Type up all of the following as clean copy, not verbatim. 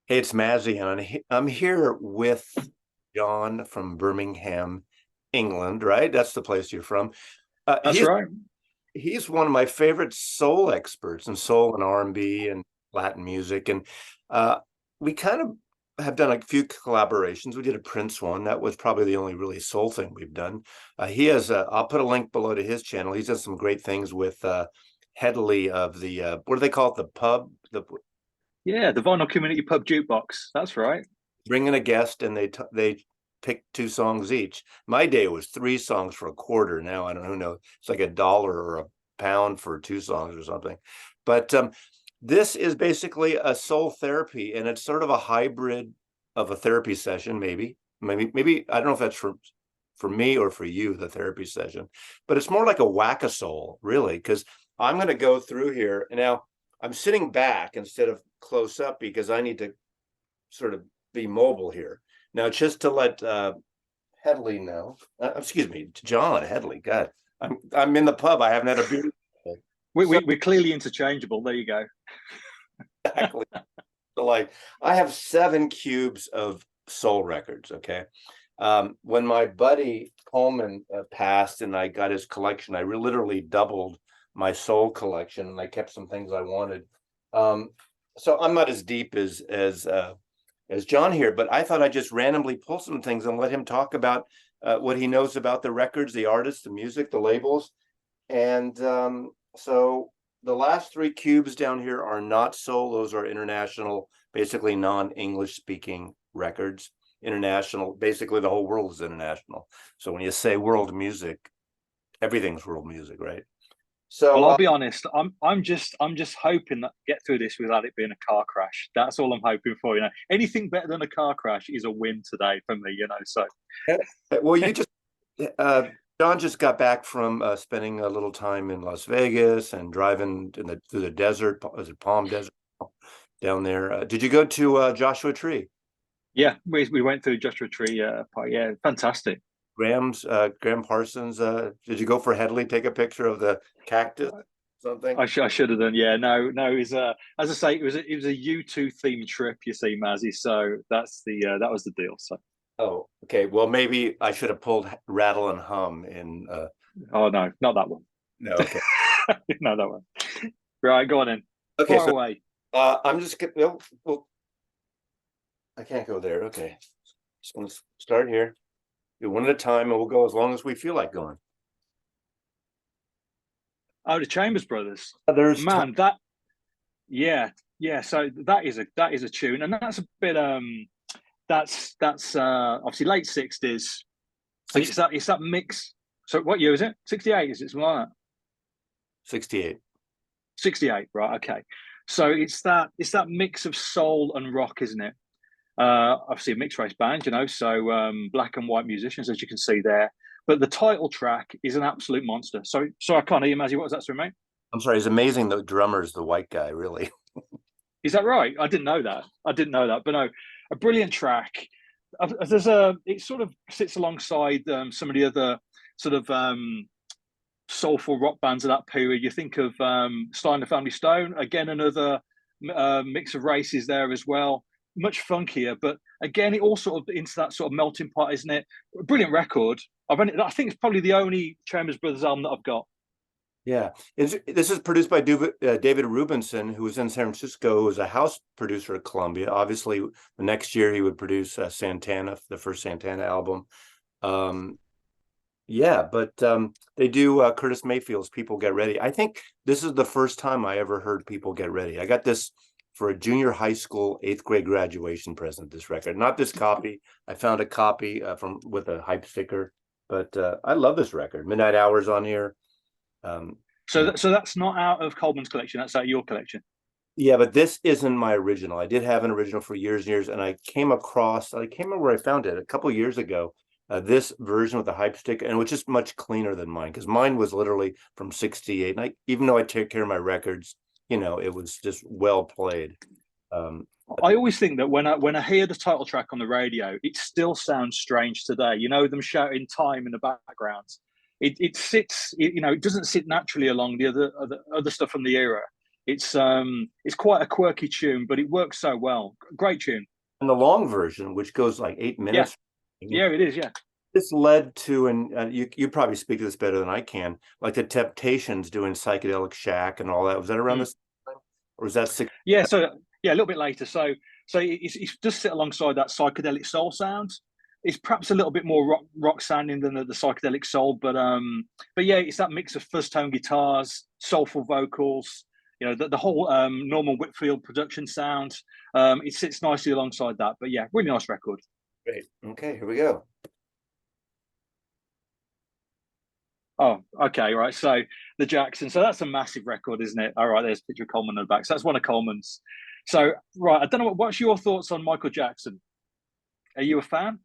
Hey, it's Mazzy, and I'm here with John from Birmingham, England, right? That's the place you're from. Uh, That's he's right. he's one of my favorite soul experts in soul and R&B and Latin music, and uh, we kind of have done a few collaborations. We did a Prince one. That was probably the only really soul thing we've done. He has. I'll put a link below to his channel. He's done some great things with Headley of the what do they call it? The pub, the Yeah, the Vinyl Community Pub Jukebox. That's right. bring in a guest and they pick two songs each. My day was three songs for a quarter. Now I don't know. It's like $1 or a pound for two songs or something. But this is basically a soul therapy, and it's sort of a hybrid of a therapy session. Maybe I don't know if that's for me or for you, the therapy session, but it's more like a whack a soul, really, because I'm going to go through here and now. I'm sitting back instead of close up because I need to sort of be mobile here. Now, just to let Headley know, excuse me, John Headley. God, I'm in the pub. I haven't had a beer. We, So we, we're clearly interchangeable. There you go. exactly. So like, I have 7 cubes of soul records. Okay. When my buddy Coleman passed and I got his collection, I literally doubled my soul collection, and I kept some things I wanted. Um, so I'm not as deep as John here, but I thought I'd just randomly pull some things and let him talk about what he knows about the records, the artists, the music, the labels. And so the last 3 cubes down here are not soul. Those are international, basically non-English speaking records. International, basically the whole world is international. So when you say world music, everything's world music, right? Well, So I'll be honest. I'm just hoping that get through this without it being a car crash. That's all I'm hoping for. Anything better than a car crash is a win today for me. So well, you just uh, John just got back from spending a little time in Las Vegas and driving through the desert. Was it Palm Desert down there? Did you go to Joshua Tree? yeah, we went through Joshua Tree. Yeah, fantastic. Graham Parsons. Did you go for Headley? Take a picture of the cactus, something? I should have done. Yeah, no. It was as I say, it was a U2 themed trip. You see, Mazzy. So that was the deal. So Oh, okay. Well, maybe I should have pulled Rattle and Hum in. oh no, not that one. No, okay. No, that one. Right, go on in. Okay, Far so away. I'm just gonna. Well, I can't go there. Okay, just gonna start here. Do one at a time, and we'll go as long as we feel like going. Oh, the Chambers Brothers. There's time. Man, yeah, yeah. So that is a tune, and that's a bit that's obviously late 60s, and it's that mix. So what year is it? 68, is it something like that? 68. 68, right, okay. So it's that mix of soul and rock, isn't it? Obviously a mixed race band, so black and white musicians, as you can see there. But the title track is an absolute monster. So I can't hear you, Mazzy. What was that, sorry, mate? I'm sorry. It's amazing. The drummer's the white guy, really. Is that right? I didn't know that. I didn't know that. But no, a brilliant track. It sort of sits alongside some of the other sort of soulful rock bands of that period. You think of Sly and the Family Stone, again, another mix of races there as well. Much funkier, but again, it all sort of into that sort of melting pot, isn't it? Brilliant record. I think it's probably the only Chambers Brothers album that I've got. Yeah. This is produced by David Rubinson, who was in San Francisco, who was a house producer at Columbia. Obviously, the next year he would produce Santana, the first Santana album. Um, yeah, but they do Curtis Mayfield's People Get Ready. I think this is the first time I ever heard People Get Ready. I got this for a junior high school 8th grade graduation present, this record. Not this copy. I found a copy from with a hype sticker, but I love this record. Midnight Hours on here. So, And so that's not out of Coleman's collection. That's out of your collection. yeah, but this isn't my original. I did have an original for years and years, and I can't remember where I found it a couple of years ago. This version with the hype stick, and which is much cleaner than mine, because mine was literally from '68. And even though I take care of my records, it was just well played. Um, I always think that when I hear the title track on the radio, it still sounds strange today. Them shouting time in the background. It sits. It doesn't sit naturally along the other stuff from the era. It's quite a quirky tune, but it works so well. Great tune. And the long version, which goes like 8 minutes. Yeah, it is. Yeah. This led to, and you probably speak to this better than I can, like the Temptations doing Psychedelic Shack and all that. Was that around this time, or was that six? Yeah, so yeah, a little bit later. So it's just sit alongside that psychedelic soul sound. It's perhaps a little bit more rock sounding than the psychedelic soul, but yeah, it's that mix of fuzz tone guitars, soulful vocals. You know, the whole Norman Whitfield production sound. It sits nicely alongside that. But yeah, really nice record. Great. Okay, here we go. Oh, okay, right. So the Jackson. So that's a massive record, isn't it? All right, there's a picture of Coleman on the back. So that's one of Coleman's. So right, I don't know what's your thoughts on Michael Jackson? Are you a fan?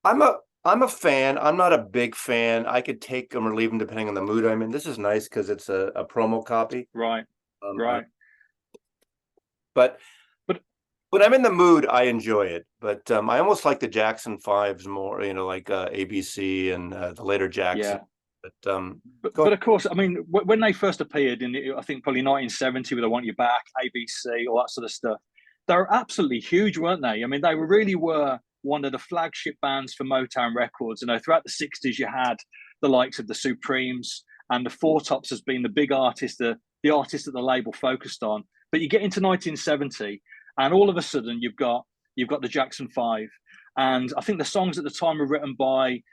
I'm a fan. I'm not a big fan. I could take them or leave them depending on the mood I'm in. This is nice because it's a promo copy. Right, right. But But when I'm in the mood, I enjoy it. But I almost like the Jackson Fives more, you know, like ABC and the later Jackson. Yeah. But of course, I mean, when they first appeared in, I think probably 1970 with "I Want You Back," ABC, all that sort of stuff, they were absolutely huge, weren't they? I mean, they really were one of the flagship bands for Motown Records. You know, throughout the '60s, you had the likes of the Supremes and the Four Tops as being the big artist, the artist that the label focused on. But you get into 1970, and all of a sudden you've got the Jackson Five, and I think the songs at the time were written by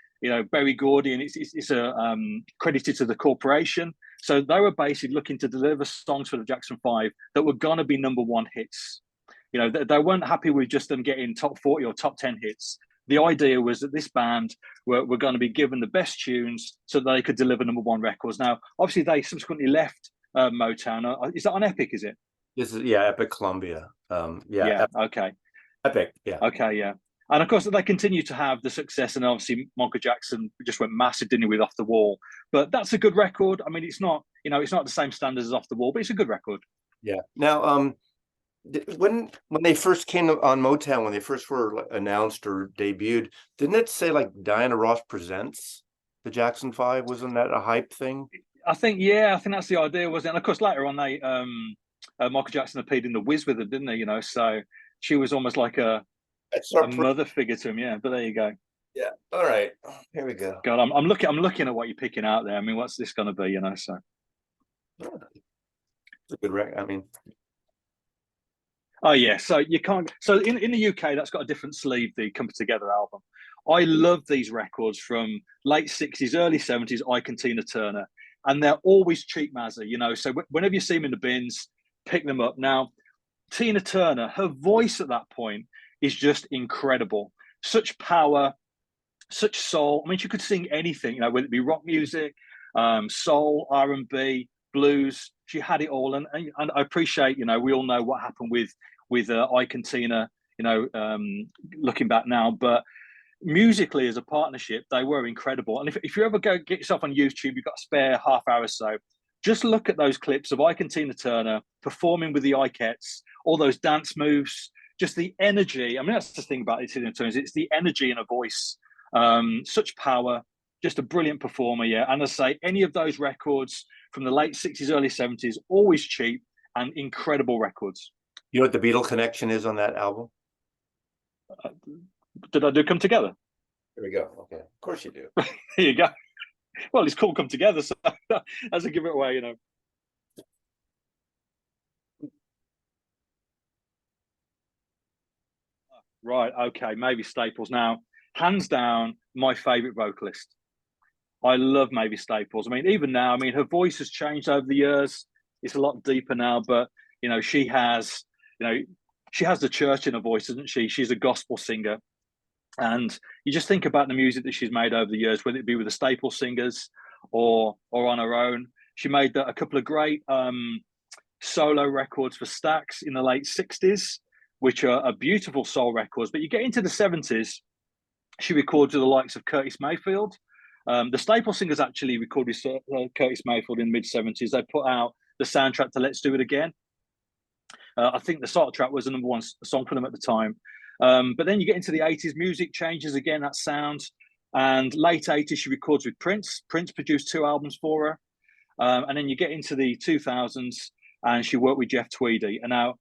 Berry Gordy, and it's a credited to the corporation. So they were basically looking to deliver songs for the Jackson Five that were gonna be #1 hits. You know, they weren't happy with just them getting top 40 or top 10 hits. The idea was that this band were going to be given the best tunes so that they could deliver #1 records. Now, obviously, they subsequently left Motown. Is that on Epic? Is it? This is Epic Columbia. Yeah. Okay. Epic. Yeah. Okay. Yeah. And of course, they continue to have the success, and obviously Michael Jackson just went massive, didn't he, with Off the Wall? But that's a good record. I mean, it's not the same standards as Off the Wall, but it's a good record. Yeah. Now, when they first came on Motown, when they first were announced or debuted, didn't it say like Diana Ross presents the Jackson Five? Wasn't that a hype thing? I think that's the idea, wasn't it? And of course, later on, they Michael Jackson appeared in The Wiz with her, didn't they? So she was almost like a mother figure to him. Yeah, but there you go. Yeah. All right. Here we go. God, I'm looking at what you're picking out there. I mean, what's this going to be? So it's a good record. I mean. Oh yeah, so you can't. So in the UK, that's got a different sleeve. The Come Together album. I love these records from late '60s, early '70s. Ike and Tina Turner, and they're always cheap, Mazza. So whenever you see them in the bins, pick them up. Now, Tina Turner, her voice at that point is just incredible. Such power, such soul. I mean, she could sing anything. Whether it be rock music, soul, R&B, blues. She had it all, and I appreciate. We all know what happened with Ike and Tina. Looking back now, but musically as a partnership, they were incredible. And if you ever go get yourself on YouTube, you've got a spare half hour or so, just look at those clips of Ike and Tina Turner performing with the Ikettes, all those dance moves, just the energy. I mean, that's the thing about it, Tina Turner, it's the energy in a voice, such power, just a brilliant performer. Yeah, and as I say, any of those records from the late '60s, early '70s, always cheap and incredible records. You know what the Beatle connection is on that album? Did I do Come Together? There we go. Okay, of course you do. Here you go. Well, it's called Come Together, so as a give it away, Right, okay, Mavis Staples. Now, hands down, my favorite vocalist. I love Mavis Staples. I mean, even now, I mean, her voice has changed over the years. It's a lot deeper now, but she has the church in her voice, doesn't she? She's a gospel singer. And you just think about the music that she's made over the years, whether it be with the Staples Singers or on her own. She made a couple of great solo records for Stax in the late '60s, which are beautiful soul records. But you get into the '70s, she records with the likes of Curtis Mayfield. The Staples Singers actually recorded Curtis Mayfield in the mid-'70s. They put out the soundtrack to Let's Do It Again. I think the start track was the #1 song for them at the time. But then you get into the '80s, music changes again, that sound. And late '80s, she records with Prince. Prince produced 2 albums for her. And then you get into the 2000s, and she worked with Jeff Tweedy. And now,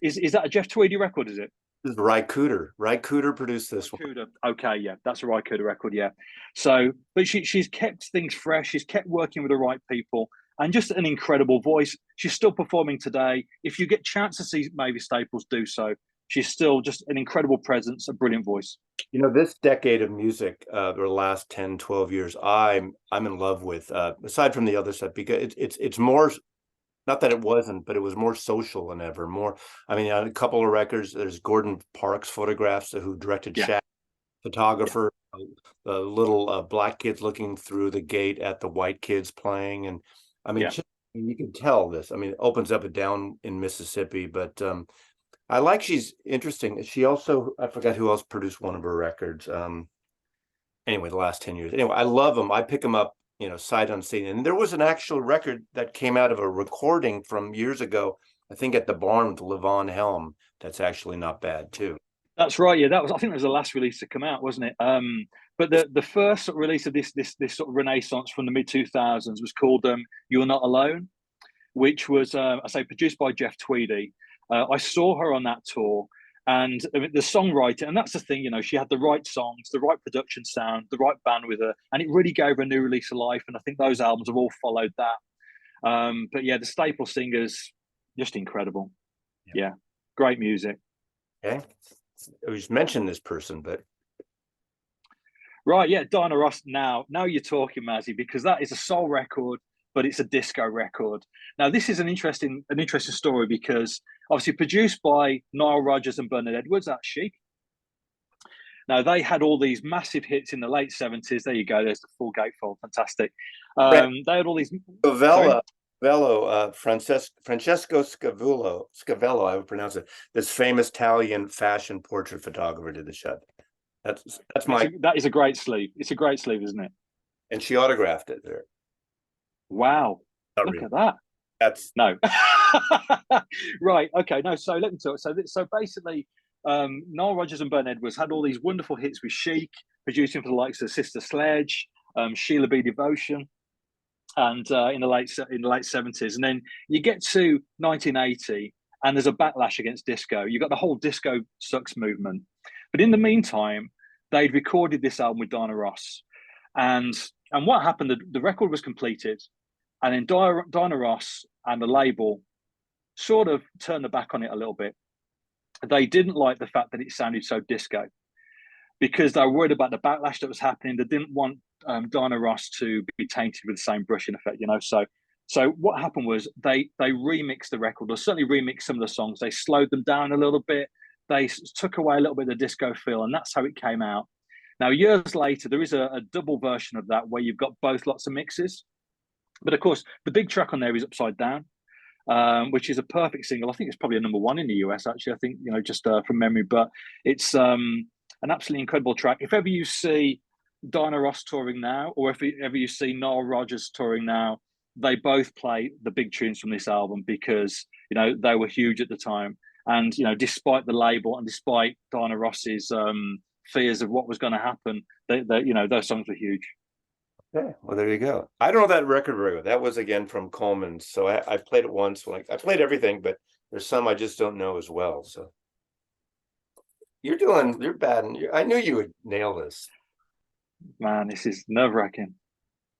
is that a Jeff Tweedy record? Is it? This is Ry Cooder. Ry Cooder produced this one. Cooder. Okay, yeah, that's a Ry Cooder record, yeah. So, but she's kept things fresh. She's kept working with the right people, and just an incredible voice. She's still performing today. If you get a chance to see Mavis Staples, do so. She's still just an incredible presence, a brilliant voice. You know, this decade of music, the last 10, 12 years, I'm in love with, aside from the other stuff, because it's more, not that it wasn't, but it was more social than ever. More, I mean, on a couple of records, there's Gordon Parks photographs, who directed Yeah. Shaq, photographer, the little black kids looking through the gate at the white kids playing. And I mean, you can tell this. I mean, it opens up and down in Mississippi, but I like, she's interesting. She also, I forgot who else produced one of her records. Anyway, the last 10 years. Anyway, I love them. I pick them up, you know, sight unseen. And there was an actual record that came out of a recording from years ago, I think at the barn with Levon Helm. That's actually not bad too. That's right. Yeah, that was. I think that was the last release to come out, wasn't it? But the first sort of release of this sort of renaissance from the mid 2000s was called "You're Not Alone," which was I say produced by Jeff Tweedy. I saw her on that tour, and I mean, the songwriter, and that's the thing, you know, she had the right songs, the right production sound, the right band with her, and it really gave her a new lease of life. And I think those albums have all followed that. But yeah, the Staple Singers, just incredible. Yeah, great music. Okay, we just mentioned this person, but right, yeah, Donna Ross. Now you're talking, Mazzy, because that is a soul record, but it's a disco record. Now, this is an interesting story because obviously produced by Nile Rodgers and Bernard Edwards at Chic. Now, they had all these massive hits in the late 70s. There you go. There's the full gatefold. Fantastic. They had all these. Francesco Scavello, I would pronounce it. This famous Italian fashion portrait photographer did the shot. That is a great sleeve. It's a great sleeve, isn't it? And she autographed it there. Wow. Look at that. That's no. Right. Okay. No. So let me talk. So basically, Nile Rodgers and Bernard Edwards had all these wonderful hits with Chic, producing for the likes of Sister Sledge, Sheila B. Devotion, and in the late 70s. And then you get to 1980, and there's a backlash against disco. You've got the whole disco sucks movement. But in the meantime, they'd recorded this album with Donna Ross, and what happened? The record was completed, and then Donna Ross and the label sort of turned their back on it a little bit. They didn't like the fact that it sounded so disco because they were worried about the backlash that was happening. They didn't want Donna Ross to be tainted with the same brush, in effect, you know. So what happened was they remixed the record, or certainly remixed some of the songs. They slowed them down a little bit. They took away a little bit of the disco feel, and that's how it came out. Now, years later, there is a double version of that where you've got both lots of mixes. But of course, the big track on there is Upside Down, which is a perfect single. I think it's probably a #1 in the US, actually. I think, you know, just from memory. But it's an absolutely incredible track. If ever you see Donna Ross touring now, or if ever you see Nile Rodgers touring now, they both play the big tunes from this album because, you know, they were huge at the time. And, you know, despite the label and despite Donna Ross's fears of what was going to happen, they, you know, those songs were huge. Okay, well, there you go. I don't know that record very well. That was again from Coleman's. So I played it once. I played everything, but there's some I just don't know as well. So you're bad. I knew you would nail this. Man, this is nerve-wracking.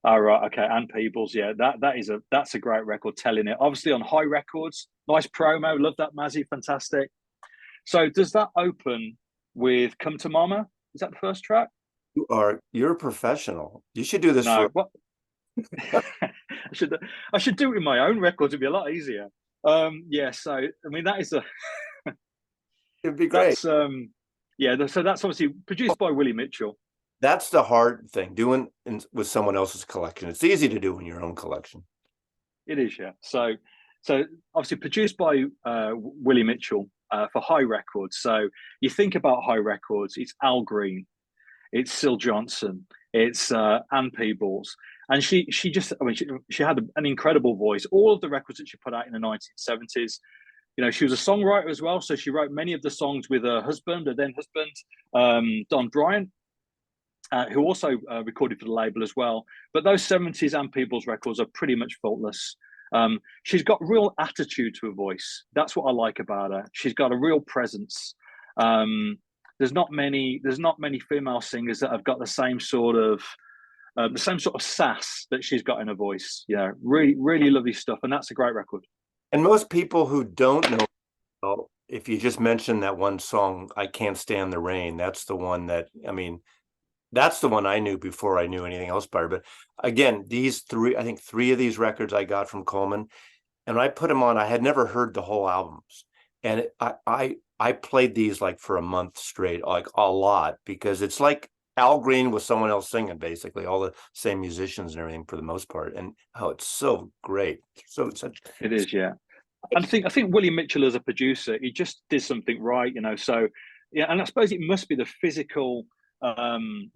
All right, okay, and Peebles, yeah, that's a great record. Telling it, obviously on Hi Records, nice promo. Love that, Mazzy, fantastic. So does that open with "Come to Mama"? Is that the first track? You're a professional. You should do this. No, what? I should do it with my own records. It'd be a lot easier. Yeah. So I mean, that is it'd be great. Yeah. So that's obviously produced by Willie Mitchell. That's the hard thing, doing with someone else's collection. It's easy to do in your own collection. It is, yeah. So obviously produced by Willie Mitchell for Hi Records. So you think about Hi Records, it's Al Green, it's Syl Johnson, it's Ann Peebles, and she just, I mean, she had an incredible voice. All of the records that she put out in the 1970s. You know, she was a songwriter as well, so she wrote many of the songs with her then husband, Don Bryant. who also recorded for the label as well. But those 70s and Peebles records are pretty much faultless. She's got real attitude to her voice. That's what I like about her. She's got a real presence. There's not many female singers that have got the same sort of sass that she's got in her voice. Yeah, really, really lovely stuff, and that's a great record. And most people who don't know, well, if you just mention that one song, "I Can't Stand the Rain," that's the one that, I mean, that's the one I knew before I knew anything else by her. But again, these three, I think three of these records I got from Coleman, and I put them on. I had never heard the whole albums, and I played these like for a month straight, like a lot, because it's like Al Green with someone else singing, basically all the same musicians and everything for the most part. And oh, it's so great. So such It is, yeah. And I think William Mitchell as a producer, he just did something right, you know. So yeah, and I suppose it must be the physical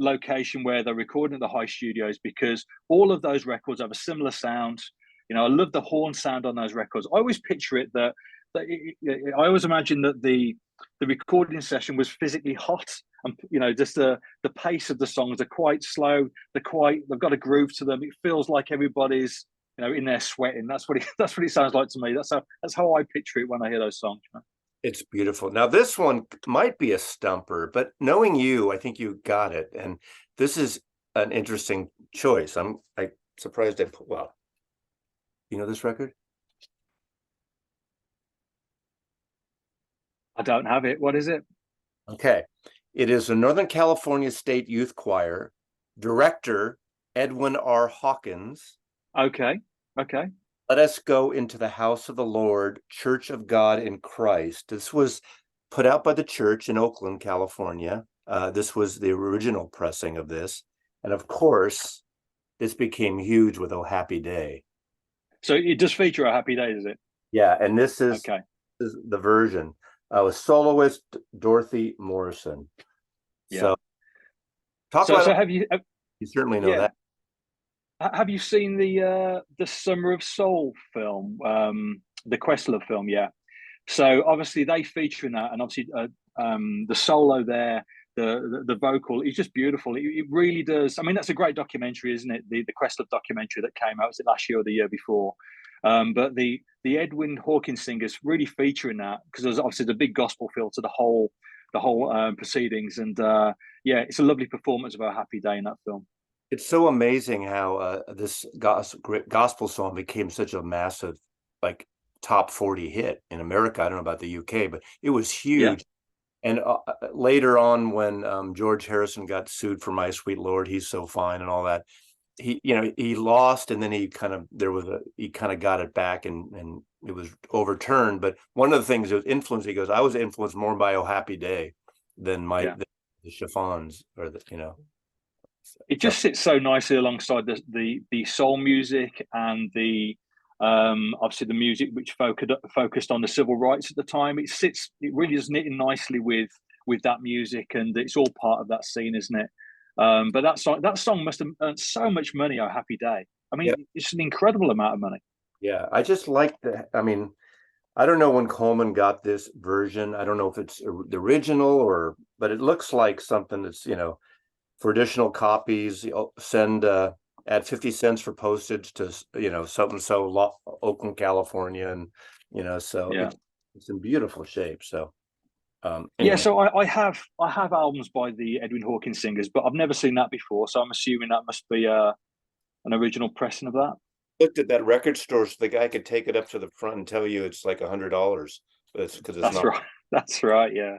location where they're recording at the High Studios, because all of those records have a similar sound. You know, I love the horn sound on those records. I always picture it I always imagine that the recording session was physically hot, and you know, just the pace of the songs are quite slow. They've got a groove to them. It feels like everybody's, you know, in there sweating. That's what it sounds like to me. That's how I picture it when I hear those songs. You know? It's beautiful. Now, this one might be a stumper, but knowing you, I think you got it. And this is an interesting choice. I'm surprised I put, well, you know this record? I don't have it. What is it? Okay. It is the Northern California State Youth Choir, director Edwin R. Hawkins. Okay. "Let Us Go Into the House of the Lord, Church of God in Christ." This was put out by the church in Oakland, California. This was the original pressing of this. And of course, this became huge with "Oh Happy Day." So it does feature a Happy Day, does it? Yeah, and this is, Okay. this is the version with soloist Dorothy Morrison. Yeah. So talk So about, have you? you certainly know Yeah. that. Have you seen the Summer of Soul film, the Questlove film? Yeah. So obviously they feature in that, and obviously the solo there, the vocal is just beautiful. It really does. I mean, that's a great documentary, isn't it? The Questlove documentary that came out, was it last year or the year before? But the Edwin Hawkins singers really feature in that, because there's obviously the big gospel feel to the whole proceedings, and yeah, it's a lovely performance of "A Happy Day" in that film. It's so amazing how this gospel song became such a massive, like, top 40 hit in America. I don't know about the UK, but it was Yeah. huge. And later on, when George Harrison got sued for "My Sweet Lord, He's So Fine" and all that, he lost, and then he kind of got it back, and it was overturned. But one of the things that was influenced, he goes, "I was influenced more by 'Oh Happy Day' than the chiffons, or It just sits so nicely alongside the soul music and the obviously the music which focused on the civil rights at the time. It really does knit in nicely with that music, and it's all part of that scene, isn't it? But that song must have earned so much money. "Oh Happy Day." I mean, yeah, it's an incredible amount of money. yeah. I just like the. I mean, I don't know when Coleman got this version. I don't know if it's the original, but it looks like something that's, for additional copies, send add 50 cents for postage to, so Oakland, California, and so Yeah. it's in beautiful shape. So Yeah, anyway, so I have albums by the Edwin Hawkins singers, but I've never seen that before. So I'm assuming that must be an original pressing of that. looked at that record store so the guy could take it up to the front and tell you it's like $100, but it's because it's That's not. right. That's right. Yeah.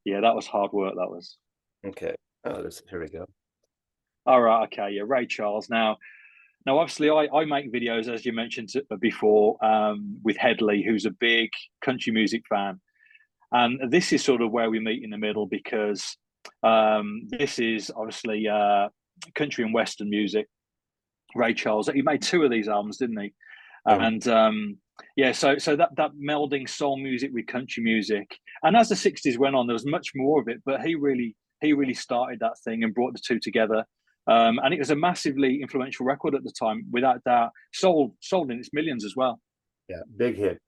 Yeah, that was hard work. That was. Okay. Oh, here we go. All right. Okay. Yeah. Ray Charles. Now, obviously, I make videos, as you mentioned before, with Headley, who's a big country music fan, and this is sort of where we meet in the middle, because this is obviously country and western music. Ray Charles, he made two of these albums, didn't he? Yeah. And yeah, so that melding soul music with country music, and as the '60s went on, there was much more of it. But he really started that thing and brought the two together. And it was a massively influential record at the time, without doubt. Sold in its millions as well. Yeah. Big hit.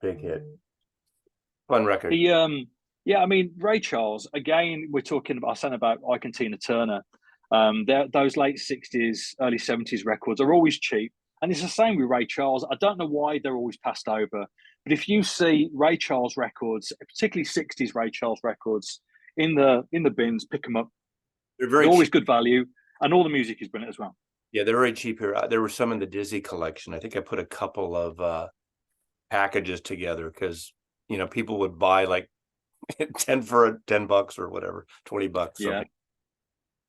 Fun record. Yeah, I mean, Ray Charles, again, we're talking about, I was saying about Ike and Tina Turner. Those late 60s, early 70s records are always cheap. And it's the same with Ray Charles. I don't know why they're always passed over, but if you see Ray Charles records, particularly 60s Ray Charles records in the bins, pick them up. They're They're very always cheap. good value, and all the music is brilliant as well. Yeah, they're very cheap here. There were some in the Dizzy collection. I think I put a couple of packages together because people would buy like 10 for $10 or whatever, $20. Yeah. Something.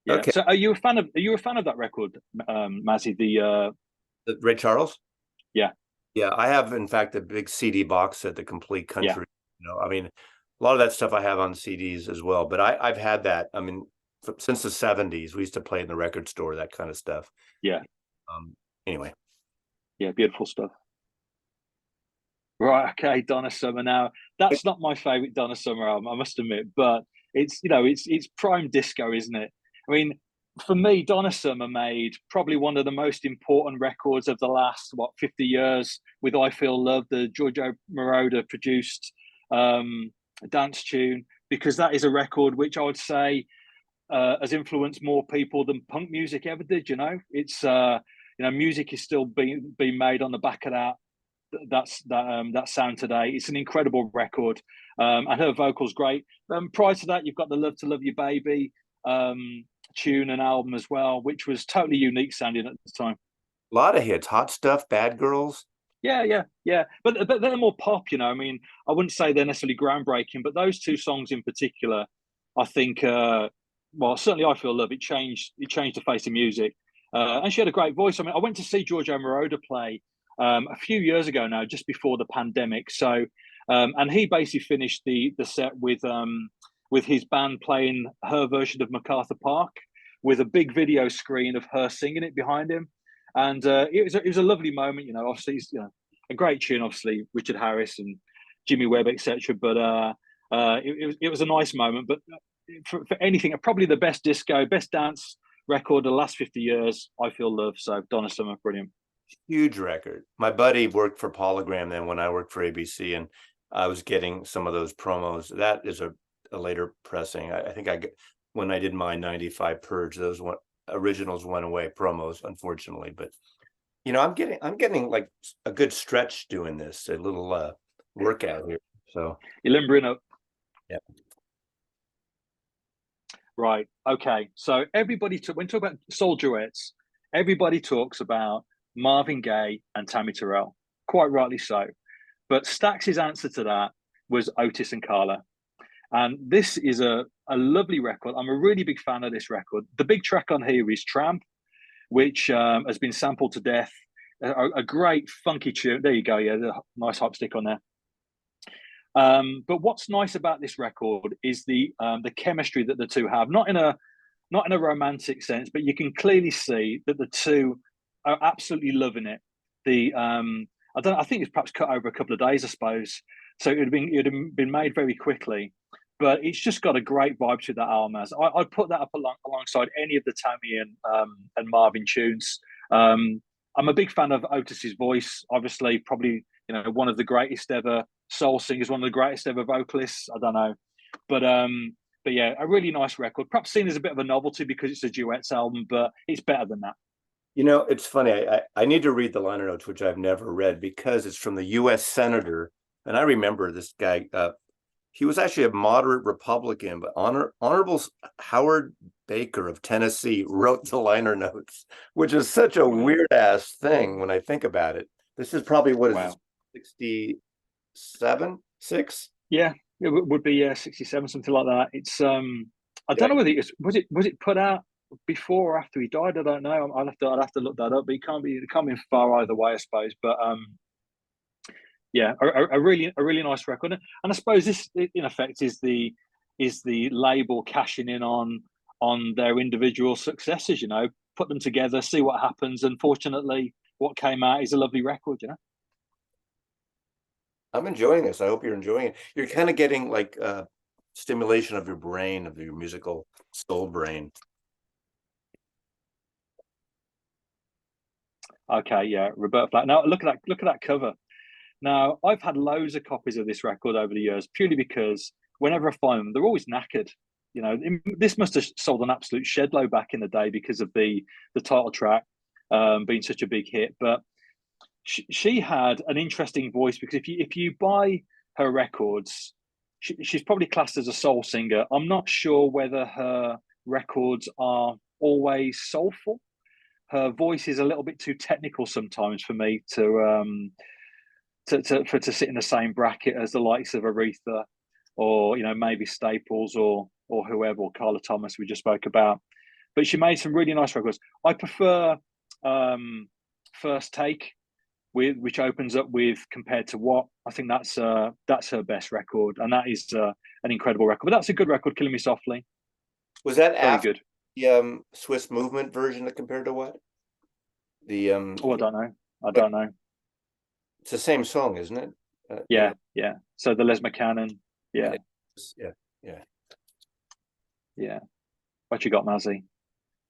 Yeah. Okay. So are you a fan of that record, Mazzy? The Ray Charles? Yeah. Yeah, I have in fact a big CD box set, the complete country. Yeah. I mean, a lot of that stuff I have on CDs as well, but I've had that. I mean, since the 70s, we used to play in the record store, that kind of stuff. Yeah. Anyway. Yeah, beautiful stuff. Right, okay, Donna Summer. Now, that's not my favorite Donna Summer album, I must admit, but it's it's prime disco, isn't it? I mean, for me, Donna Summer made probably one of the most important records of the last 50 years with "I Feel Love," the Giorgio Moroder produced dance tune, because that is a record which I would say has influenced more people than punk music ever did. It's music is still being made on the back of that sound today. It's an incredible record, and her vocal's great. Prior to that, you've got the "Love to Love You Baby" tune and album as well, which was totally unique sounding at the time. A lot of hits, Hot Stuff, Bad Girls. Yeah. But they're more pop, I mean, I wouldn't say they're necessarily groundbreaking, but those two songs in particular, I think, well, certainly "I Feel Love," it changed the face of music. And she had a great voice. I mean, I went to see Giorgio Moroder play a few years ago now, just before the pandemic. So, and he basically finished the set with his band playing her version of MacArthur Park, with a big video screen of her singing it behind him. And it was a lovely moment. Obviously, it's, a great tune, obviously, Richard Harris and Jimmy Webb, etc. But it was a nice moment. But for anything, probably the best disco, best dance record of the last 50 years, "I Feel Love." So Donna Summer, brilliant. Huge record. My buddy worked for Polygram then when I worked for ABC, and I was getting some of those promos. That is a later pressing. I think when I did my 95 purge, those originals went away, promos, unfortunately. But I'm getting like a good stretch doing this, a little workout here. So you're limbering up. Yeah. Right. Okay. So when talk about soul duets, everybody talks about Marvin Gaye and Tammy Terrell, quite rightly so. But Stax's answer to that was Otis and Carla. And this is a lovely record. I'm a really big fan of this record. The big track on here is "Tramp," which has been sampled to death. A great funky tune. There you go. Yeah, the nice hop stick on there. But what's nice about this record is the chemistry that the two have. Not in a romantic sense, but you can clearly see that the two are absolutely loving it. I think it's perhaps cut over a couple of days, I suppose. So it had been made very quickly, but it's just got a great vibe to that album. I'd put that up alongside any of the Tammy and Marvin tunes. I'm a big fan of Otis's voice. Obviously, probably one of the greatest ever soul singers, one of the greatest ever vocalists. I don't know, but yeah, a really nice record. Perhaps seen as a bit of a novelty because it's a duets album, but it's better than that. It's funny. I need to read the liner notes, which I've never read, because it's from the U.S. Senator. And I remember this guy. He was actually a moderate Republican, but Honorable Howard Baker of Tennessee wrote the liner notes, which is such a weird ass thing when I think about it. This is probably what is 67, 6? Yeah, it would be 67, something like that. It's I don't know whether was it put out before or after he died. I don't know. I'll have to look that up. But it can't be far either way, I suppose. But yeah, a really nice record, and I suppose this in effect is the label cashing in on their individual successes. Put them together, see what happens. Unfortunately, what came out is a lovely record. I'm enjoying this. I hope you're enjoying it. You're kind of getting like stimulation of your brain, of your musical soul brain. Okay, yeah, Roberta Flack. Now look at that cover. Now, I've had loads of copies of this record over the years, purely because whenever I find them, they're always knackered. you know, this must have sold an absolute shed load back in the day because of the title track being such a big hit. But she had an interesting voice, because if you buy her records, she's probably classed as a soul singer. I'm not sure whether her records are always soulful. Her voice is a little bit too technical sometimes for me to sit in the same bracket as the likes of Aretha, or, you know, Mavis Staples, or whoever, or Carla Thomas we just spoke about. But she made some really nice records. I prefer First Take, which opens up with Compared to What. I think that's her best record, and that is an incredible record. But that's a good record, Killing Me Softly. Was that Very after good. the Swiss Movement version of Compared to What? The Oh, I don't know. It's the same song, isn't it? Yeah. So the Les McCannon. Yeah. What you got, Mazzy?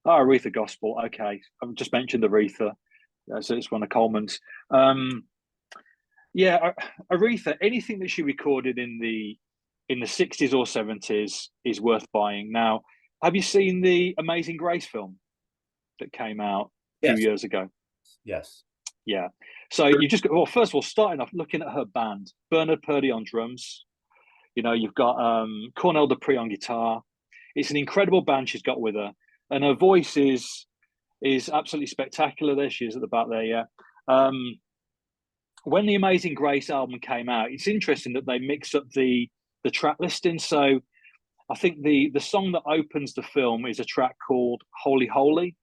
Oh, Aretha Gospel. Okay, I've just mentioned Aretha. So it's one of Coleman's. Aretha. Anything that she recorded in the 60s or 70s is worth buying. Now, have you seen the Amazing Grace film that came out a few years ago? Yes. Yeah. So you just got, well, first of all, starting off looking at her band, Bernard Purdie on drums. You know, you've got Cornell Dupree on guitar. It's an incredible band she's got with her, and her voice is absolutely spectacular. There she is at the back there. Yeah. When the Amazing Grace album came out, it's interesting that they mix up the track listing. So I think the song that opens the film is a track called Holy Holy,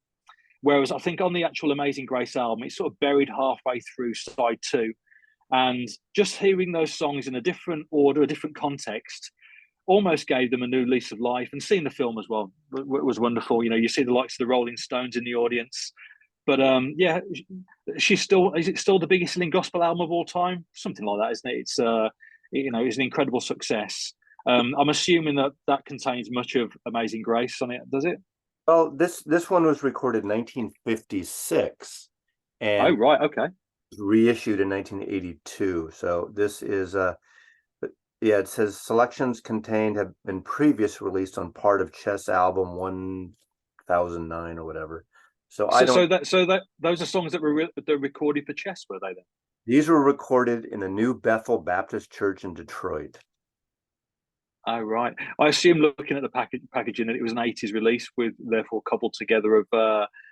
whereas I think on the actual Amazing Grace album, it's sort of buried halfway through side 2. And just hearing those songs in a different order, a different context, almost gave them a new lease of life. And seeing the film as well was wonderful. You know, you see the likes of the Rolling Stones in the audience. But she's still, is it still the biggest selling gospel album of all time? Something like that, isn't it? It's it's an incredible success. I'm assuming that contains much of Amazing Grace on it, does it? Well, this one was recorded in 1956, and oh right, okay, reissued in 1982. So this is it says selections contained have been previously released on part of Chess album 1009 or whatever. So those are songs that were they're recorded for Chess, were they then? These were recorded in the New Bethel Baptist Church in Detroit. Oh right, I assume looking at the packaging that it was an 80s release with therefore cobbled together of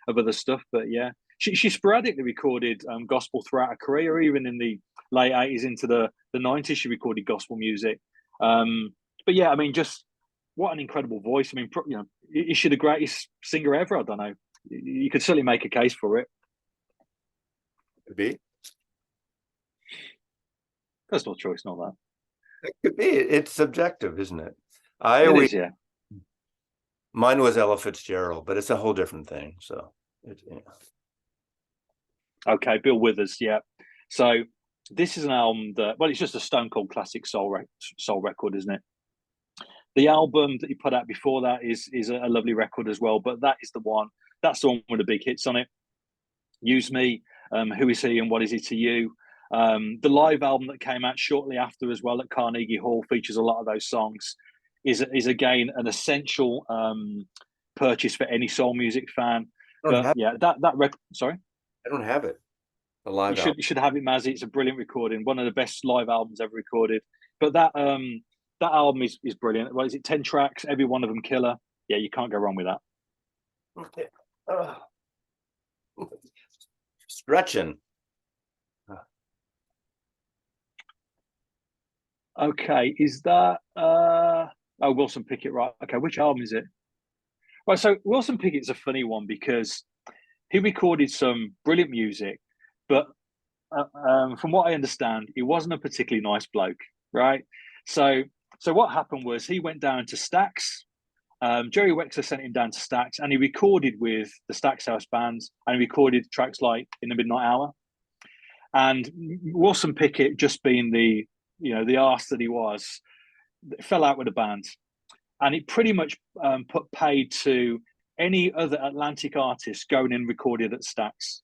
other stuff. But yeah, she sporadically recorded gospel throughout her career, even in the late 80s into the 90s. She recorded gospel music. But yeah, I mean, just what an incredible voice. I mean, you know, is she the greatest singer ever? I don't know. You could certainly make a case for it. Could be. Personal choice, not that. It could be. It's subjective, isn't it? It is, yeah. Mine was Ella Fitzgerald, but it's a whole different thing. So, Okay, Bill Withers, yeah. So this is an album that, well, it's just a stone cold classic soul record, isn't it? The album that he put out before that is a lovely record as well, but that is the one. That's the one with the big hits on it. Use Me, Who Is He and What Is He to You? The live album that came out shortly after as well at Carnegie Hall features a lot of those songs. Is again an essential purchase for any soul music fan. But yeah, that record. Sorry, I don't have it. The live album. You should have it, Mazzy. It's a brilliant recording, one of the best live albums ever recorded. But that album is brilliant. What is it? 10 tracks, every one of them killer. Yeah, you can't go wrong with that. Okay. Stretching. Okay, is that Wilson Pickett, right? Okay, which album is it? Right, so Wilson Pickett's a funny one because he recorded some brilliant music, but from what I understand, he wasn't a particularly nice bloke, right? So what happened was he went down to Stax. Jerry Wexler sent him down to Stax, and he recorded with the Stax House bands, and he recorded tracks like In the Midnight Hour. And Wilson Pickett, just being the arse that he was, fell out with the band, and it pretty much put paid to any other Atlantic artist going and recorded at Stax.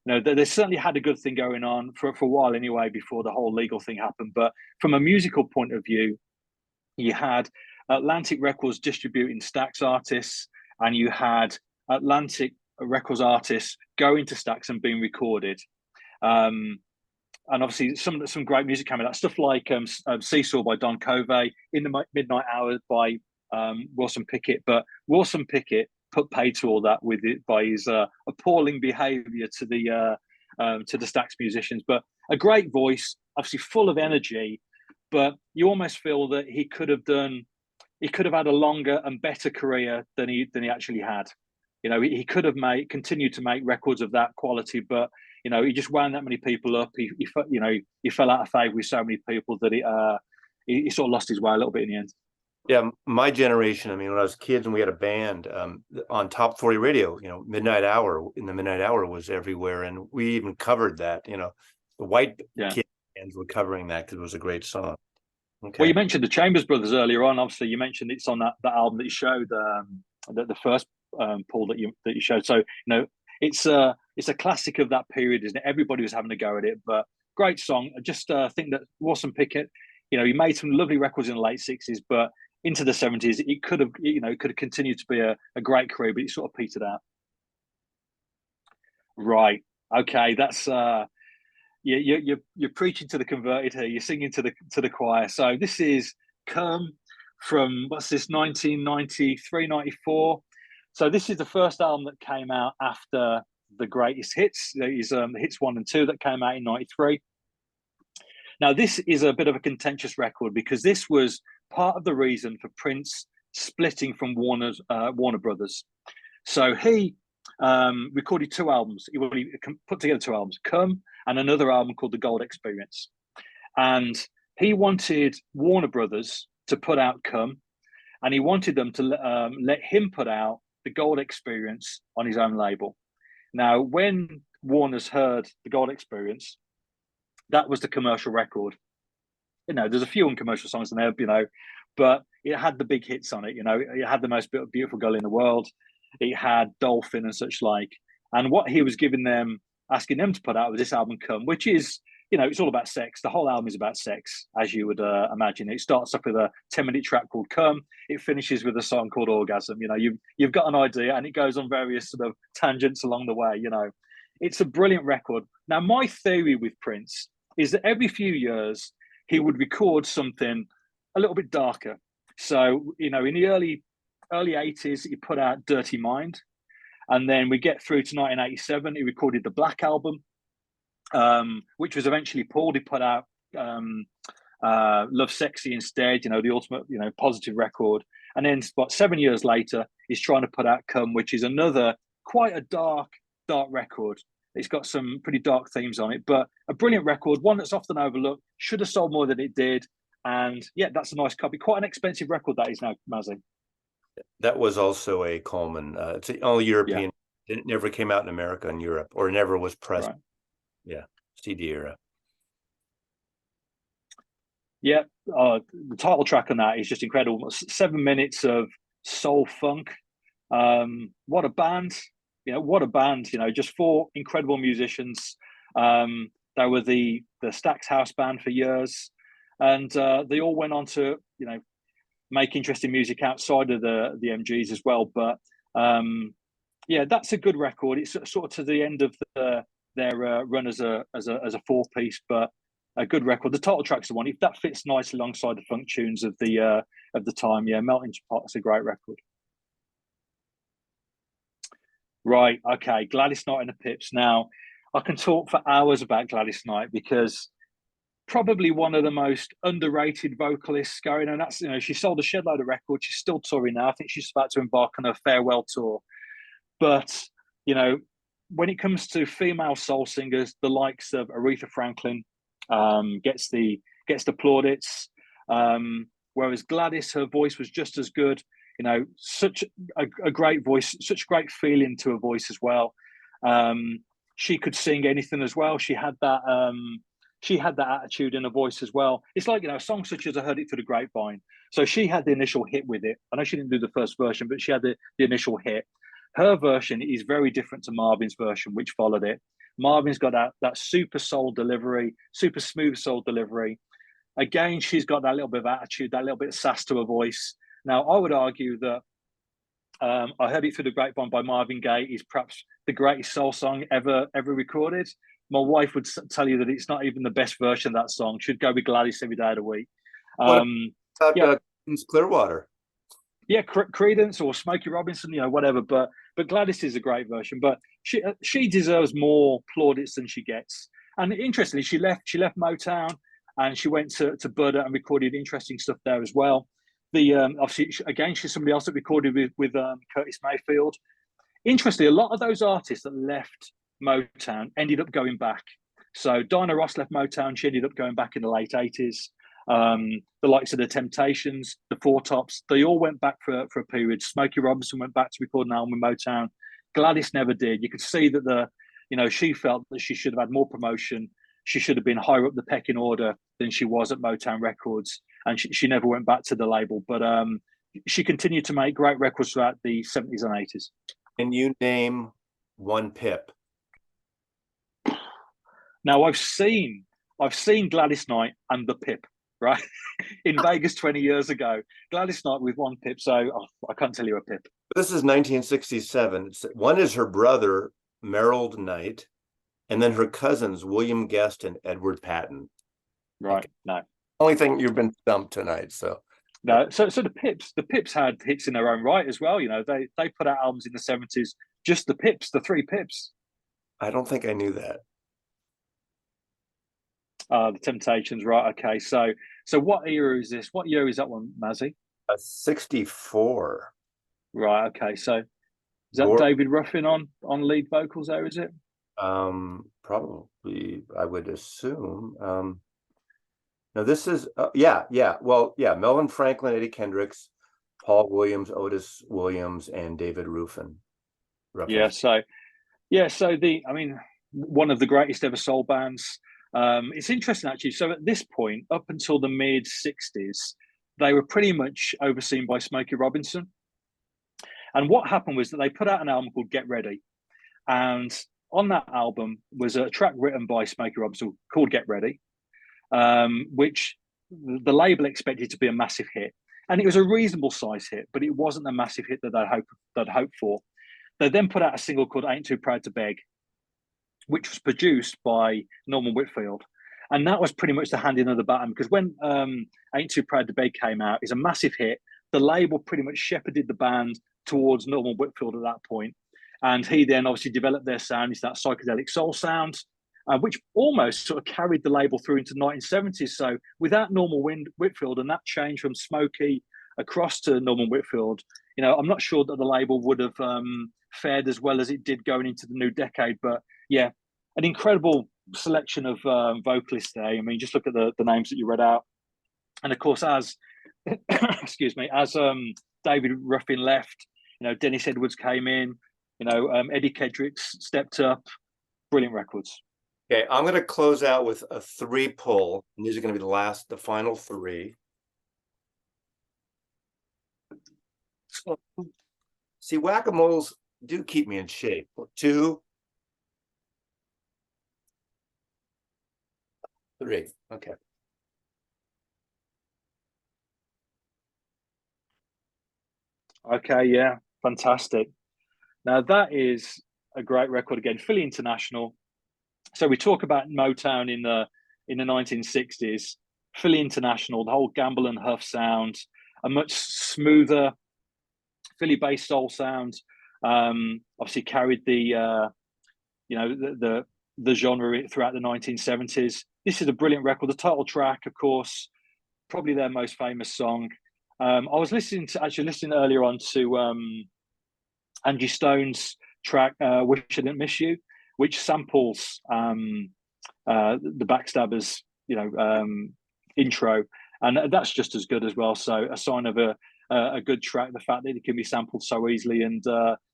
You know, they certainly had a good thing going on for a while anyway, before the whole legal thing happened. But from a musical point of view, you had Atlantic Records distributing Stax artists, and you had Atlantic Records artists going to Stax and being recorded. And obviously some great music coming out, stuff like Seesaw by Don Covey, In the Midnight Hour by Wilson Pickett. But Wilson Pickett put paid to all that with it by his appalling behaviour to the Stax musicians. But a great voice, obviously full of energy, but you almost feel that he could have had a longer and better career than he actually had. You know, he could have continued to make records of that quality, but you know, he just wound that many people up. He fell out of favour with so many people that he sort of lost his way a little bit in the end. Yeah, my generation, I mean, when I was kids and we had a band on Top 40 radio, you know, Midnight Hour, in the Midnight Hour was everywhere. And we even covered that, you know, the white kid bands were covering that because it was a great song. Okay. Well, you mentioned the Chambers Brothers earlier on. Obviously, you mentioned it's on that album that you showed, the first Paul that you showed. So, you know, it's a classic of that period, isn't it? Everybody was having a go at it, but great song. I just think that Wilson Pickett, you know, he made some lovely records in the late 60s, but into the 70s, it could have continued to be a great career, but it sort of petered out. Right. Okay. That's you're preaching to the converted here. You're singing to the choir. So this is Come from, what's this, 1993, 94. So this is the first album that came out after the greatest hits. These hits 1 and 2 that came out in 93. Now, this is a bit of a contentious record because this was part of the reason for Prince splitting from Warner Brothers. So he recorded 2 albums. He put together 2 albums, Come and another album called The Gold Experience. And he wanted Warner Brothers to put out Come, and he wanted them to let him put out The Gold Experience on his own label. Now, when Warner's heard The Gold Experience, that was the commercial record. You know, there's a few uncommercial songs in there, you know, but it had the big hits on it. You know, it had The Most Beautiful Girl in the World. It had Dolphin and such like. And what he was asking them to put out was this album, Come, which is, you know, it's all about sex. The whole album is about sex, as you would imagine. It starts off with a 10-minute track called Come. It finishes with a song called Orgasm. You know, you've got an idea, and it goes on various sort of tangents along the way. You know, it's a brilliant record. Now, my theory with Prince is that every few years he would record something a little bit darker. So, you know, in the early 80s, he put out Dirty Mind. And then we get through to 1987, he recorded the Black Album, which was eventually pulled. He put out Love Sexy instead, you know, the ultimate, you know, positive record. And then about 7 years later, he's trying to put out Come, which is another quite a dark record. It's got some pretty dark themes on it, but a brilliant record, one that's often overlooked, should have sold more than it did. And yeah, that's a nice copy. Quite an expensive record that is now, Mazzy. That was also a Coleman. It's the only European. Yeah. It never came out in America and Europe, or never was pressed. Right. Yeah, CD era. Yeah, the title track on that is just incredible. 7 minutes of soul funk. What a band! You know, what a band! You know, just 4 incredible musicians. They were the Stax house band for years, and they all went on to, you know, make interesting music outside of the MGs as well. But yeah, that's a good record. It's sort of to the end of their run as a 4-piece, but a good record. The title track's the one. If that fits nicely alongside the funk tunes of the time, yeah, Melting Pot's a great record. Right, okay, Gladys Knight and the Pips. Now, I can talk for hours about Gladys Knight because probably one of the most underrated vocalists going, and that's, you know, she sold a shed load of records. She's still touring now. I think she's about to embark on her farewell tour. But, you know, when it comes to female soul singers, the likes of Aretha Franklin gets the plaudits, whereas Gladys, her voice was just as good. You know, such a great voice, such great feeling to her voice as well. She could sing anything as well. She had that attitude in her voice as well. It's like, you know, songs such as I Heard It Through the Grapevine. So she had the initial hit with it. I know she didn't do the first version, but she had the initial hit. Her version is very different to Marvin's version, which followed it. Marvin's got that super soul delivery, super smooth soul delivery. Again, she's got that little bit of attitude, that little bit of sass to her voice. Now, I would argue that I Heard It Through the Grapevine by Marvin Gaye is perhaps the greatest soul song ever recorded. My wife would tell you that it's not even the best version of that song. Should go with Gladys every day of the week. What about Yeah, Clearwater? yeah, Credence or Smokey Robinson, whatever. But Gladys is a great version. But she deserves more plaudits than she gets. And interestingly, she left Motown and she went to Budder and recorded interesting stuff there as well. Obviously again, she's somebody else that recorded with Curtis Mayfield. Interestingly, a lot of those artists that left Motown ended up going back. So Diana Ross left Motown. She ended up going back in the late 80s. The likes of the Temptations, the Four Tops, they all went back for a period. Smokey Robinson went back to record an album with Motown. Gladys never did. You could see that she felt that she should have had more promotion. She should have been higher up the pecking order than she was at Motown Records, and she never went back to the label. But she continued to make great records throughout the 70s and 80s. Can you name one Pip? Now I've seen Gladys Knight and the Pip, right? In Vegas 20 years ago. Gladys Knight with one Pip, so I can't tell you a Pip. This is 1967. One is her brother, Merrill Knight, and then her cousins, William Guest and Edward Patton. Right, okay. No. Only thing you've been stumped tonight, so. No, so the Pips had hits in their own right as well. They put out albums in the 70s, just the Pips, the three Pips. I don't think I knew that. The Temptations, right? Okay, so what era is this? What year is that one, Mazzy? 64. Right. Okay, so is that David Ruffin on lead vocals there? Is it? Probably, I would assume. No, this is yeah. Well, yeah, Melvin Franklin, Eddie Kendricks, Paul Williams, Otis Williams, and David Ruffin. Yeah. So one of the greatest ever soul bands. It's interesting actually. So at this point, up until the mid 60s, they were pretty much overseen by Smokey Robinson. And what happened was that they put out an album called Get Ready. And on that album was a track written by Smokey Robinson called Get Ready, which the label expected to be a massive hit. And it was a reasonable size hit, but it wasn't a massive hit that they'd hoped for. They then put out a single called Ain't Too Proud to Beg, which was produced by Norman Whitfield. And that was pretty much the handing of the baton, because when Ain't Too Proud to Beg came out, it's a massive hit. The label pretty much shepherded the band towards Norman Whitfield at that point. And he then obviously developed their sound into that psychedelic soul sound, which almost sort of carried the label through into the 1970s. So without Norman Whitfield and that change from Smokey across to Norman Whitfield, I'm not sure that the label would have fared as well as it did going into the new decade. But yeah, an incredible selection of vocalists there. I mean, just look at the names that you read out. And of course, as David Ruffin left, Dennis Edwards came in, Eddie Kendricks stepped up. Brilliant records. Okay, I'm going to close out with a 3-pull, and these are going to be the final 3. See, whack-a-moles do keep me in shape. 2, 3. Okay. Okay, yeah, fantastic. Now that is a great record again, Philly International. So we talk about Motown in the 1960s, Philly International, the whole Gamble and Huff sound, a much smoother Philly-based soul sound. Obviously carried the genre throughout the 1970s. This is a brilliant record. The title track, of course, probably their most famous song. I was listening earlier on to Angie Stone's track "Wish I Didn't Miss You," which samples the Backstabbers, intro, and that's just as good as well. So a sign of a good track, the fact that it can be sampled so easily and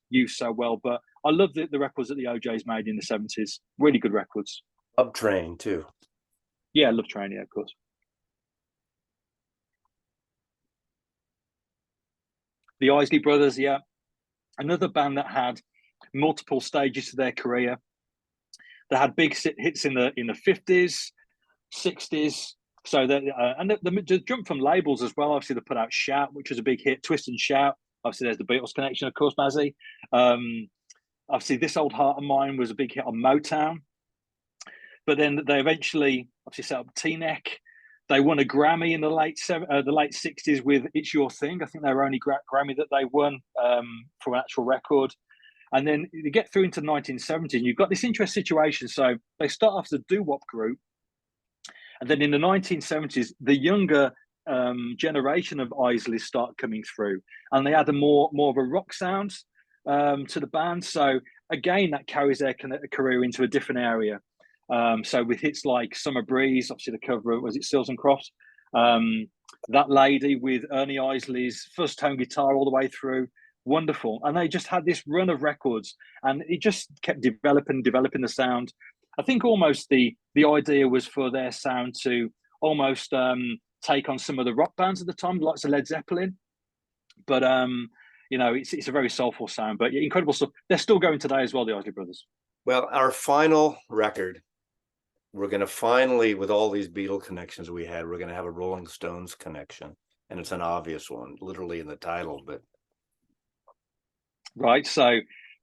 used so well. But I love the records that the OJs made in the 70s. Really good records. Love Train too. Yeah, Love Train, yeah, of course. The Isley Brothers, yeah, another band that had multiple stages to their career. They had big hits in the 50s, 60s, So that and the jump from labels as well. Obviously, they put out Shout, which was a big hit. Twist and Shout. Obviously, there's the Beatles connection, of course, Mazzy. Obviously, This Old Heart of Mine was a big hit on Motown. But then they eventually obviously set up T-Neck. They won a Grammy in the late '60s with "It's Your Thing." I think they were only Grammy that they won for an actual record. And then you get through into 1970, and you've got this interesting situation. So they start off as a doo-wop group, and then in the 1970s, the younger generation of Isleys start coming through, and they add a more of a rock sound to the band. So again, that carries their career into a different area. So with hits like Summer Breeze, obviously the cover, was it Stills and Crofts? That Lady with Ernie Isley's first tone guitar all the way through. Wonderful. And they just had this run of records, and it just kept developing the sound. I think almost the idea was for their sound to almost take on some of the rock bands at the time, like Led Zeppelin. But you know, it's a very soulful sound, but incredible stuff. They're still going today as well, the Isley Brothers. Well, our final record, we're going to finally, with all these Beatle connections we had, we're going to have a Rolling Stones connection, and it's an obvious one, literally in the title, but right. So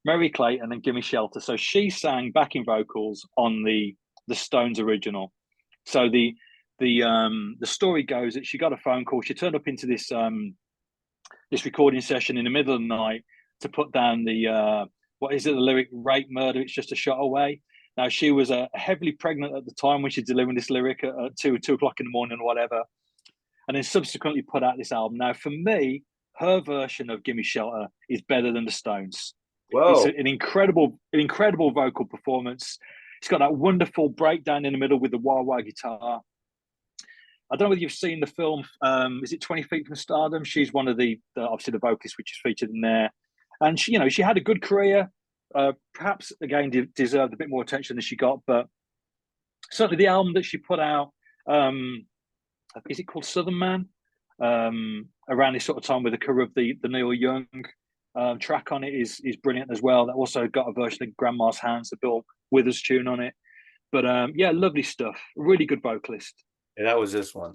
Mary Clayton and Gimme Shelter. So she sang backing vocals on the Stones original. So the story goes that she got a phone call. She turned up into this this recording session in the middle of the night to put down the what is it, the lyric "Rape, murder, it's just a shot away." Now she was heavily pregnant at the time when she's delivering this lyric at 2 o'clock in the morning or whatever, and then subsequently put out this album. Now for me, her version of "Gimme Shelter" is better than the Stones. whoa, It's an incredible vocal performance. It's got that wonderful breakdown in the middle with the wah-wah guitar. I don't know whether you've seen the film. Is it 20 Feet from Stardom? She's one of the obviously the vocalists which is featured in there, and she had a good career. Perhaps again deserved a bit more attention than she got, but certainly the album that she put out, is it called Southern Man? Around this sort of time with the cover of the Neil Young track on it is brilliant as well. That also got a version of Grandma's Hands, the Bill Withers tune on it. But yeah, lovely stuff. Really good vocalist. and that was this one.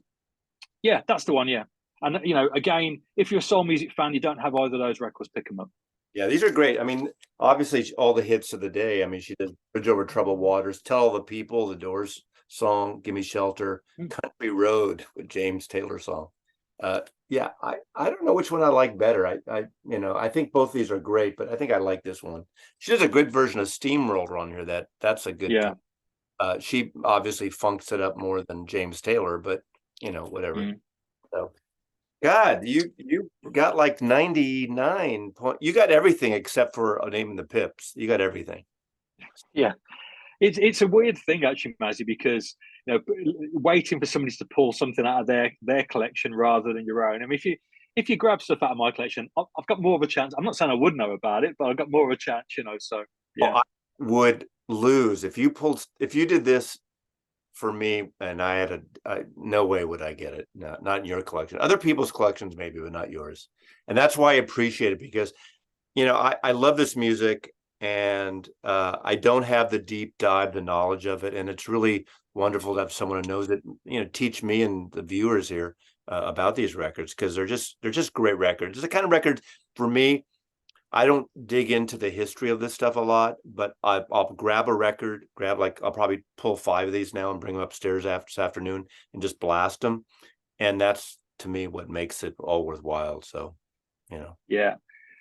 Yeah, that's the one. Yeah, and again, if you're a soul music fan, you don't have either of those records, pick them up. Yeah, these are great. I mean, obviously all the hits of the day. I mean, she did Bridge Over Troubled Waters, Tell All the People, the Doors song, Gimme Shelter, Country Road with James Taylor song. Yeah, I don't know which one I like better. I think both these are great, but I think I like this one. She does a good version of Steamroller on here. That's a good Yeah. she obviously funks it up more than James Taylor, but whatever. So God, you got like 99 point. You got everything except for naming the Pips. You got everything. Yeah. It's a weird thing actually, Mazzy, because waiting for somebody to pull something out of their collection rather than your own. I mean, if you grab stuff out of my collection, I've got more of a chance. I'm not saying I would know about it, but I've got more of a chance, So yeah, I would lose if you did this for me, and I had no way would I get it. No, not in your collection. Other people's collections maybe, but not yours. And that's why I appreciate it, because I love this music, and I don't have the deep dive, the knowledge of it, and it's really wonderful to have someone who knows it, teach me and the viewers here about these records, because they're just great records. It's the kind of record for me. I don't dig into the history of this stuff a lot, but I'll grab a record, I'll probably pull 5 of these now and bring them upstairs this afternoon and just blast them. And that's, to me, what makes it all worthwhile. So, Yeah.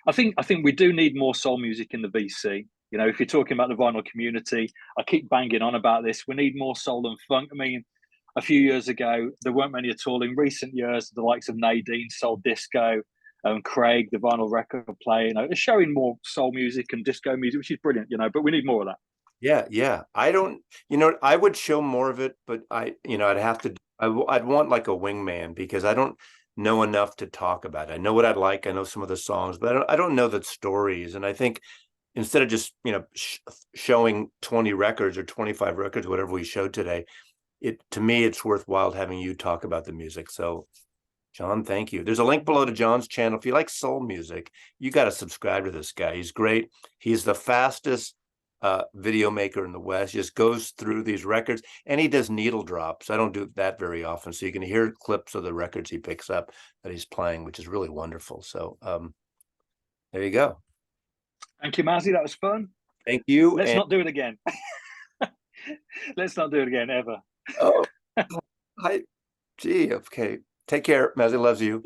I think we do need more soul music in the VC. If you're talking about the vinyl community, I keep banging on about this. We need more soul and funk. I mean, a few years ago, there weren't many at all. In recent years, the likes of Nadine, Soul Disco, Craig, the vinyl record player, are showing more soul music and disco music, which is brilliant, but we need more of that. Yeah. I don't, I would show more of it, but I'd want like a wingman, because I don't know enough to talk about it. I know what I'd like. I know some of the songs, but I don't know the stories. And I think instead of just, showing 20 records or 25 records, whatever we showed today, to me, it's worthwhile having you talk about the music. So John, thank you. There's a link below to John's channel. If you like soul music, you got to subscribe to this guy. He's great. He's the fastest video maker in the West. He just goes through these records, and he does needle drops. I don't do that very often, so you can hear clips of the records he picks up that he's playing, which is really wonderful. So there you go. Thank you, Mazzy. That was fun. Thank you. Let's not do it again. Let's not do it again ever. Oh, gee, okay. Take care. Mazzy loves you.